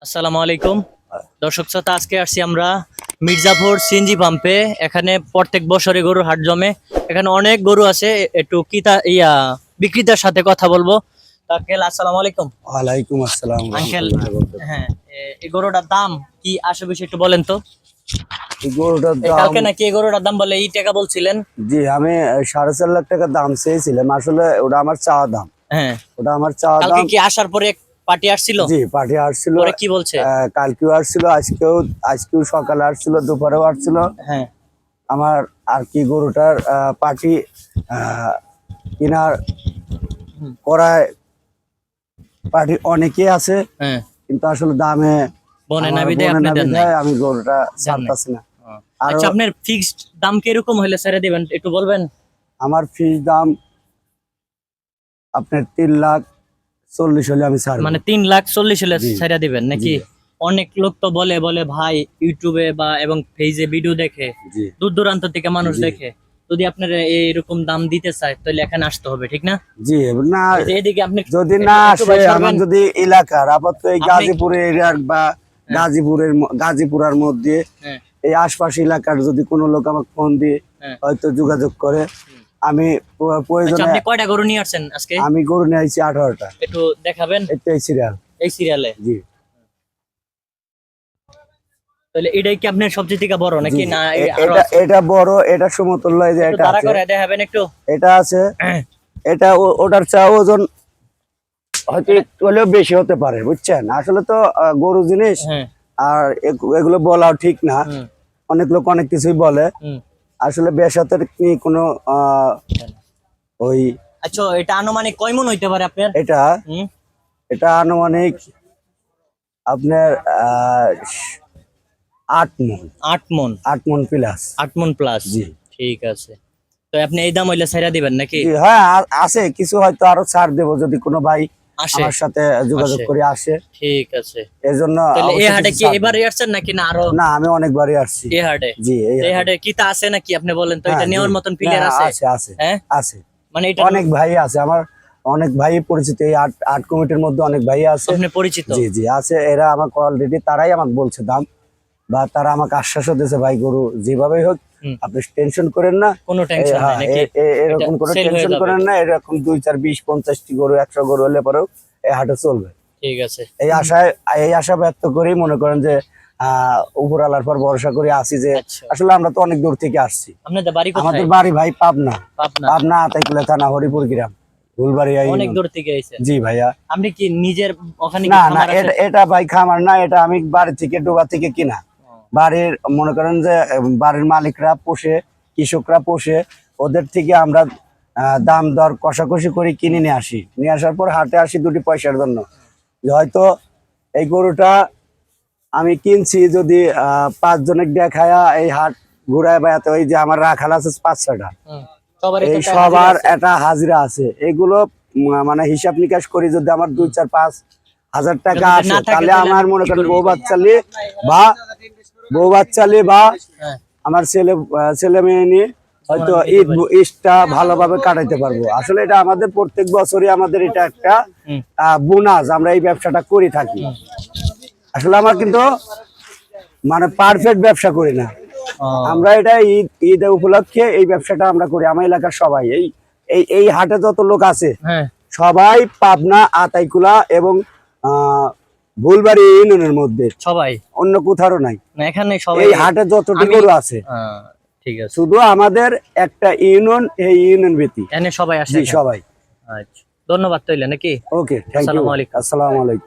আসসালামু আলাইকুম দর্শক শ্রোতা, আজকে আসছি আমরা মির্জাপুর সিএনজি পাম্পে। এখানে প্রত্যেক বছরে গরুর হাট জমে। এখানে অনেক গরু আছে। একটু বিক্রেতার সাথে কথা বলবো। আঙ্কেল আসসালামু আলাইকুম। ওয়ালাইকুম আসসালাম আঙ্কেল, রাহমাতুল্লাহি ওয়া বারাকাতুহু। হ্যাঁ, এই গরুটার দাম কি আসে বেশি একটু বলেন তো। এই গরুটার এই দাম, কালকে নাকি এই গরুটার দাম বলে এই টাকা বলছিলেন। জি আমি 4.5 লাখ টাকা দাম চেয়েছিলাম। আসলে ওটা আমার চাওয়া দাম, হ্যাঁ, ওটা আমার চাওয়া কালকে দাম। কি আসার পরে পার্টি আসছিল? জি পার্টি আসছিল, পরে কি বলছে? কালকেও আসছিল, আজকেও সকালে আসছিল, দুপুরেও আসছিল। হ্যাঁ, আমার আর কি গরুটার পার্টি কেনার হুম। করায় পার্টি অনেকেই আছে, হ্যাঁ, কিন্তু আসলে দামে বনে না আমার বিদায় মনে আপনি না দেন নাই। বিধায় আমি গরুটা ছাড়তাছি না। আরো আচ্ছা, আপনার ফিক্সড দাম কিরকম হইলে ছেড়ে দিবেন একটু বলবেন? আমার ফিস দাম আপনার 3,40,000 হলে আমি ছাড়বো। মানে 3,40,000 হলে জি, ছেড়ে দিবেন নাকি? জি, অনেক লোক তো বলে বলে ভাই ইউটিউবে বা এবং পেজে ভিডিও দেখে, জি, দূর দূরান্ত থেকে মানুষ জি, দেখে। যদি আপনার এইরকম দাম দিতে চায় তাহলে এখানে আসতে হবে, ঠিক না? জি। না, এদিকে আপনি যদি একটু না একটু আসে, বয়স আমার করবেন? যদি এলাকার আপাতত এই আপনি- গাজীপুর এরিয়ার বা হ্যাঁ, গাজীপুরের মধ্যে হ্যাঁ, এই আশপাশ এলাকার যদি কোনো লোক আমাকে ফোন দিয়ে হ্যাঁ। হয়তো যোগাযোগ করে, হুম। আমি আচ্ছা, প্রয়োজনে আপনি কয়টা গরু নিয়ে আসছেন আজকে? আমি গরু নিয়ে আইছি 18টা। একটু দেখাবেন এটাই সিরিয়াল। এই সিরিয়ালে। জি, তাহলে এটাই কি আপনার সবচেয়ে থেকে বড় জি, নাকি জি। না আরো এটা আছে? এটা বড়, এটা সমতুল্য। এই যে একটু এটা দাঁড়া আছে, করে দেখাবেন একটু। এটা আছে, হ্যাঁ, এটা ওটার চা ওজন হয়তো একটু হলেও বেশি হতে পারে, বুঝছেন। আসলে তো গরু জিনিস, হ্যাঁ, আর এগুলো বলাও ঠিক না। হুম, অনেক লোক অনেক কিছুই বলে। হুম। আসলে বেসাতের কি কোনো ওই আচ্ছা, এটা আনুমানিক কয় মণ হইতে পারে আপনার? এটা হুম, এটা আনুমানিক আপনার 8 মণ, 8 মণ। 8 মণ প্লাস। 8 মণ প্লাস। জি, ঠিক আছে। তো আপনি এই দাম হইলে ছাইড়া দিবেন নাকি? জি, হ্যাঁ আছে কিছু, হয়তো আরো ছাড় দেবো যদি কোনো ভাই আসে। আমার সাথে যোগাযোগ আসে। করে আসে। ঠিক আছে। এর জন্য তাহলে এই অবশ্যই হাটে কিছু কি ছাড় দেব। এবারই আসছেন নাকি না আরো? না, আমি অনেকবারই আসছি। এই হাটে? জি, এই এই হাটে। হাটে কি তা আছে নাকি আপনি বলেন তো, হ্যাঁ, এটা জি। নেওয়ার মতন না, প্লেয়ার আছে? আছে, আছে, হ্যাঁ, আছে। মানে এটা অনেক ভাই আছে আমার, অনেক ভাই পরিচিত। এই আর্ট কমিটির মধ্যে অনেক ভাই আছে। আপনি পরিচিত? জি, জি, আছে। এরা আমাকে অলরেডি তারাই আমাকে বলছে দাম, বা তারা আমাকে আশ্বাসও দিয়েছে, ভাই গরু যেভাবেই হোক হুম, আপনি টেনশন করেন না। কোনো টেনশন নাই নাকি? এরকম এটা কোনো সেল হয়ে টেনশন যাবে? করেন না। এরকম 2, 4, 20, 50টি গরু, 100 গরু হলে পরেও এই হাটে চলবে। ঠিক আছে। এই আশা ব্যক্ত করেই মনে করেন যে উপরওয়ালার পর ভরসা করে আসি যে আচ্ছা, আসলে আমরা তো অনেক দূর থেকে আসছি। আপনাদের বাড়ি কোথায়? আমাদের বাড়ি ভাই পাবনা, পাবনা? পাবনা আতাইকুলা থানা, হরিপুর গ্রাম, ফুলবাড়িয়া অনেক ইউনিয়ন। দূর থেকে আইছেন? জি ভাইয়া। আপনি কি নিজের ওখানে কি না, না, খামার আছে? এটা ভাই খামার না, এটা আমি বাড়ি থেকে ডোবা থেকে কিনা। বাড়ির মনে করেন যে বাড়ির মালিকরা পোষে, কৃষকরা পোষে, ওদের থেকে আমরা দাম দর কষাকষি করে কিনে নিয়ে আসি। নিয়ে আসার পর হাটে আসি 2টি পয়সার জন্য। যে হয়তো এই গরুটা আমি কিনছি যদি 5 জনের দেখায়া এই হাট ঘুরায় বেড়াতে, ওই যে আমার রাখাল আছে 5-6টা, হুম, সবার এই একটা সবার হাজিরা আছে? একটা হাজিরা আছে। এগুলো মানে হিসাব নিকাশ করি যদি আমার 2, 4, 5 হাজার টাকা যদি আসে, না থাকে তাহলে তাহলে আমার আপনি মনে কি করেন করবেন? বউ বাচ্চালি বা হ্যাঁ, আমার ছেলে মেয়ে নিয়ে হয়তো ঈদটা ভালোভাবে কাটাইতে পারবো। আসলে এটা আমাদের প্রত্যেক বছরই আমাদের এটা একটা হুম, বোনাস, আমরা এই ব্যবসাটা করে থাকি। আসলে আমার কিন্তু মানে পারফেক্ট ব্যবসা করি না ও, আমরা, এটা ঈদ উপলক্ষে এই ব্যবসাটা আমরা করি। আমার এলাকার সবাই এই এই হাটে যত লোক আছে হ্যাঁ, সবাই পাবনা, আতাইকুলা এবং ফুলবাড়ি ইউনিয়নের মধ্যে, সবাই? অন্য কোথাও নাই। না, এখানে সবাই? এই হাটে যতটি গরু আছে ঠিক আছে। শুধু আমাদের একটা ইউনিয়ন, এই ইউনিয়ন ভিত্তিক। এখানে সবাই আসে জি, এখানে? সবাই। আচ্ছা, ধন্যবাদ তাইলে নাকি? ওকে, থ্যাংক ইউ। আসসালামু আলাইকুম। আসসালামু আলাইকুম।